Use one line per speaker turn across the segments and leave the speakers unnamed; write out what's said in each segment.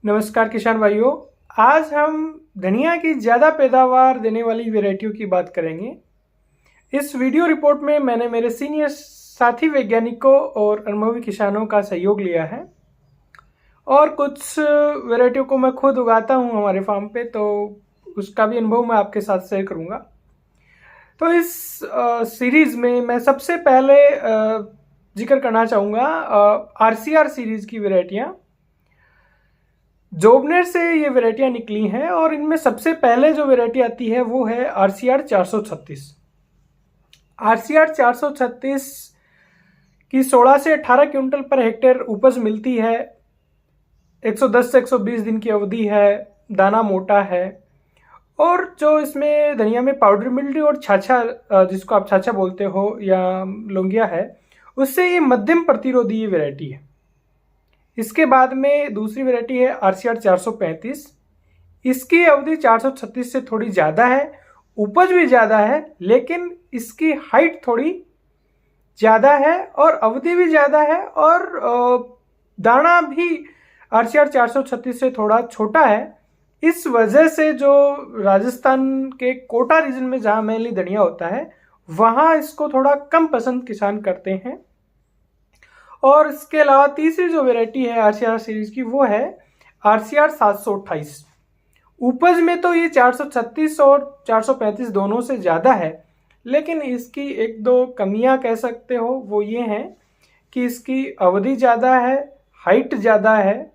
नमस्कार किसान भाइयों। आज हम धनिया की ज़्यादा पैदावार देने वाली वैरायटियों की बात करेंगे। इस वीडियो रिपोर्ट में मैंने मेरे सीनियर साथी वैज्ञानिकों और अनुभवी किसानों का सहयोग लिया है और कुछ वैरायटियों को मैं खुद उगाता हूं हमारे फार्म पे, तो उसका भी अनुभव मैं आपके साथ शेयर करूंगा। तो इस सीरीज़ में मैं सबसे पहले जिक्र करना चाहूँगा आरसीआर सीरीज़ की वैरायटियाँ। जोबनेर से ये वैरायटियाँ निकली हैं और इनमें सबसे पहले जो वैरायटी आती है वो है आरसीआर 436। आरसीआर 436 की 16 से 18 क्विंटल पर हेक्टेयर उपज मिलती है। 110 से 120 दिन की अवधि है, दाना मोटा है और जो इसमें धनिया में पाउडर मिल्ड्यू और छाछा, जिसको आप छाछा बोलते हो या लौंगिया है, उससे ये मध्यम प्रतिरोधी वैरायटी है। इसके बाद में दूसरी वैरायटी है आरसीआर 435। इसकी अवधि 436 से थोड़ी ज़्यादा है, उपज भी ज़्यादा है, लेकिन इसकी हाइट थोड़ी ज़्यादा है और अवधि भी ज़्यादा है और दाना भी आरसीआर 436 से थोड़ा छोटा है। इस वजह से जो राजस्थान के कोटा रीजन में जहाँ मेनली धनिया होता है वहाँ इसको थोड़ा कम पसंद किसान करते हैं। और इसके अलावा तीसरी जो वैरायटी है आरसीआर सीरीज की वो है आरसीआर 728। उपज में तो ये 436 और 435 दोनों से ज़्यादा है, लेकिन इसकी एक दो कमियां कह सकते हो। वो ये हैं कि इसकी अवधि ज़्यादा है, हाइट ज़्यादा है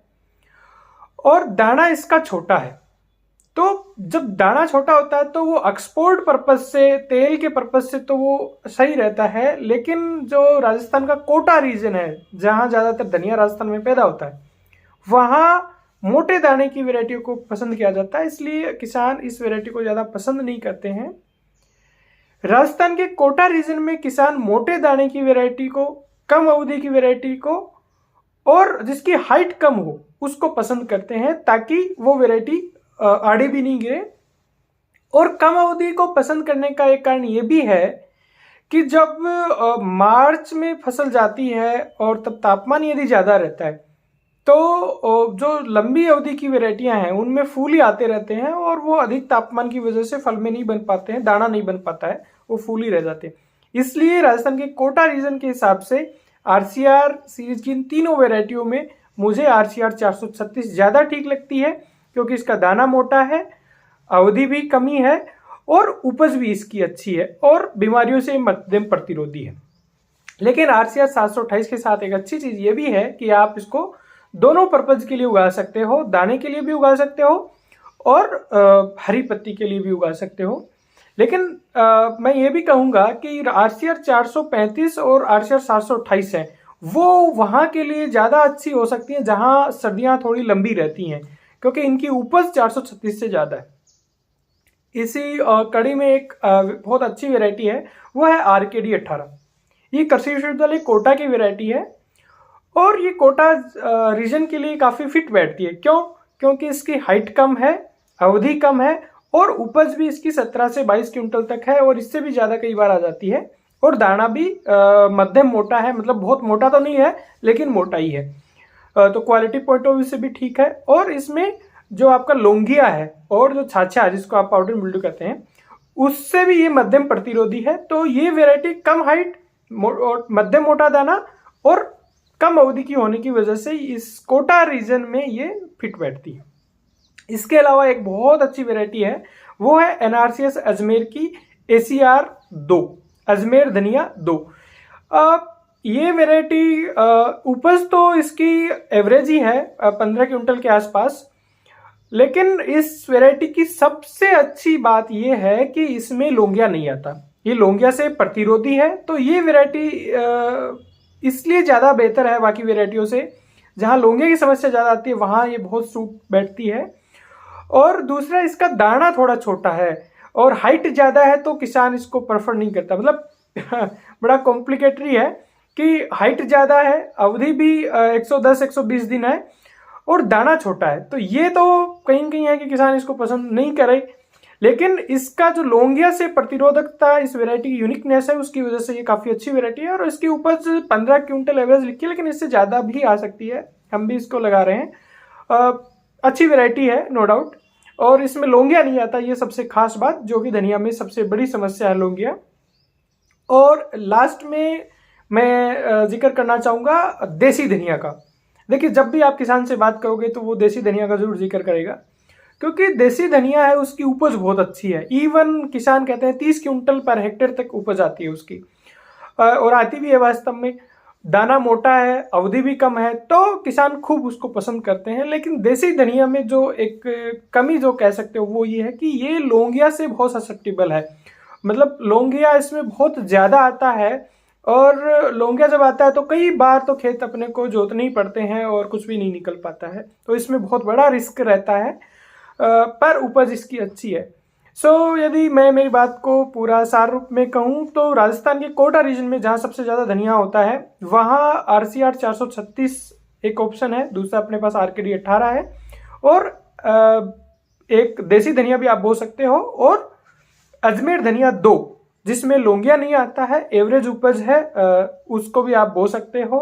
और दाना इसका छोटा है। तो जब दाना छोटा होता है तो वो एक्सपोर्ट पर्पज से, तेल के पर्पज से तो वो सही रहता है, लेकिन जो राजस्थान का कोटा रीजन है जहाँ ज़्यादातर धनिया राजस्थान में पैदा होता है वहाँ मोटे दाने की वैरायटी को पसंद किया जाता है, इसलिए किसान इस वैरायटी को ज़्यादा पसंद नहीं करते हैं। राजस्थान के कोटा रीजन में किसान मोटे दाने की वैरायटी को, कम अवधि की वैरायटी को और जिसकी हाइट कम हो उसको पसंद करते हैं, ताकि वो वैरायटी आड़े भी नहीं गिरे। और कम अवधि को पसंद करने का एक कारण ये भी है कि जब मार्च में फसल जाती है और तब तापमान यदि ज़्यादा रहता है तो जो लंबी अवधि की वैरायटियां हैं उनमें फूल ही आते रहते हैं और वो अधिक तापमान की वजह से फल में नहीं बन पाते हैं, दाना नहीं बन पाता है, वो फूल ही रह जाते हैं। इसलिए राजस्थान के कोटा रीजन के हिसाब से आरसीआर सीरीज की इन तीनों वैरायटियों में मुझे आरसीआर 436 ज़्यादा ठीक लगती है, क्योंकि इसका दाना मोटा है, अवधि भी कमी है और उपज भी इसकी अच्छी है और बीमारियों से मध्यम प्रतिरोधी है। लेकिन आरसीआर 728 के साथ एक अच्छी चीज़ ये भी है कि आप इसको दोनों पर्पज के लिए उगा सकते हो, दाने के लिए भी उगा सकते हो और हरी पत्ती के लिए भी उगा सकते हो। लेकिन मैं ये भी कहूँगा कि आरसीआर 435 और आरसीआर 728 है वो वहाँ के लिए ज़्यादा अच्छी हो सकती है जहाँ सर्दियाँ थोड़ी लंबी रहती हैं, क्योंकि इनकी उपज 436 से ज़्यादा है। इसी कड़ी में एक बहुत अच्छी वैरायटी है, वो है आरकेडी 18। ये कृषि विश्वविद्यालय कोटा की वैरायटी है और ये कोटा रीजन के लिए काफ़ी फिट बैठती है। क्यों? क्योंकि इसकी हाइट कम है, अवधि कम है और उपज भी इसकी 17 से 22 क्विंटल तक है और इससे भी ज़्यादा कई बार आ जाती है। और दाना भी मध्यम मोटा है, मतलब बहुत मोटा तो नहीं है लेकिन मोटा ही है, तो क्वालिटी पॉइंट ऑफ व्यू से भी ठीक है। और इसमें जो आपका लौंगिया है और जो छाछा जिसको आप पाउडर मिल्ड्यू कहते हैं उससे भी ये मध्यम प्रतिरोधी है। तो ये वैरायटी कम हाइट और मध्यम मोटा दाना और कम अवधि की होने की वजह से इस कोटा रीजन में ये फिट बैठती है। इसके अलावा एक बहुत अच्छी वैरायटी है, वो है एनआरसीएस अजमेर की ACR 2, अजमेर धनिया 2। ये वैरायटी उपज तो इसकी एवरेज ही है 15 क्विंटल के आसपास, लेकिन इस वैरायटी की सबसे अच्छी बात ये है कि इसमें लौंगिया नहीं आता। ये लौंगिया से प्रतिरोधी है, तो ये वैरायटी इसलिए ज़्यादा बेहतर है बाकी वैरायटियों से। जहाँ लौंगिया की समस्या ज़्यादा आती है वहाँ ये बहुत सूट बैठती है। और दूसरा, इसका दाना थोड़ा छोटा है और हाइट ज़्यादा है तो किसान इसको प्रेफर नहीं करता। मतलब बड़ा कॉम्प्लिकेटरी है कि हाइट ज़्यादा है, अवधि भी 110-120 दिन है और दाना छोटा है, तो ये तो कहीं न कहीं है कि किसान इसको पसंद नहीं करे। लेकिन इसका जो लौंगिया से प्रतिरोधकता, इस वैरायटी की यूनिकनेस है, उसकी वजह से ये काफ़ी अच्छी वैरायटी है और इसकी उपज 15 क्विंटल एवरेज लिखी है, लेकिन इससे ज़्यादा भी आ सकती है। हम भी इसको लगा रहे हैं। अच्छी वैरायटी है नो डाउट। और इसमें लौंगिया नहीं आता, ये सबसे खास बात, जो कि धनिया में सबसे बड़ी समस्या है लौंगिया। और लास्ट में मैं जिक्र करना चाहूँगा देसी धनिया का। देखिए, जब भी आप किसान से बात करोगे तो वो देसी धनिया का जरूर जिक्र करेगा, क्योंकि देसी धनिया है उसकी उपज बहुत अच्छी है। इवन किसान कहते हैं 30 क्विंटल पर हेक्टेयर तक उपज आती है उसकी, और आती भी है वास्तव में। दाना मोटा है, अवधि भी कम है, तो किसान खूब उसको पसंद करते हैं। लेकिन देसी धनिया में जो एक कमी जो कह सकते हो वो ये है कि ये लौंगिया से बहुत ससेप्टेबल है। मतलब लौंगिया इसमें बहुत ज़्यादा आता है, और लौंगिया जब आता है तो कई बार तो खेत अपने को जोतने ही पड़ते हैं और कुछ भी नहीं निकल पाता है, तो इसमें बहुत बड़ा रिस्क रहता है। पर उपज इसकी अच्छी है। यदि मैं मेरी बात को पूरा सार रूप में कहूँ तो राजस्थान के कोटा रीजन में जहाँ सबसे ज़्यादा धनिया होता है वहाँ RCR 436 एक ऑप्शन है, दूसरा अपने पास RKD 18 है, और एक देसी धनिया भी आप बो सकते हो, और अजमेर धनिया 2 जिसमें लौंगिया नहीं आता है, एवरेज उपज है, उसको भी आप बो सकते हो।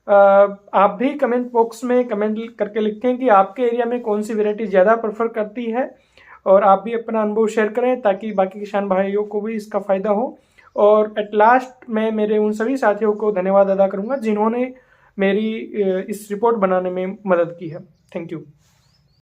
आप भी कमेंट बॉक्स में कमेंट करके लिखें कि आपके एरिया में कौन सी वैरायटी ज़्यादा प्रेफर करती है, और आप भी अपना अनुभव शेयर करें ताकि बाकी किसान भाइयों को भी इसका फ़ायदा हो। और एट लास्ट मैं मेरे उन सभी साथियों को धन्यवाद अदा करूंगा जिन्होंने मेरी इस रिपोर्ट बनाने में मदद की है। Thank you.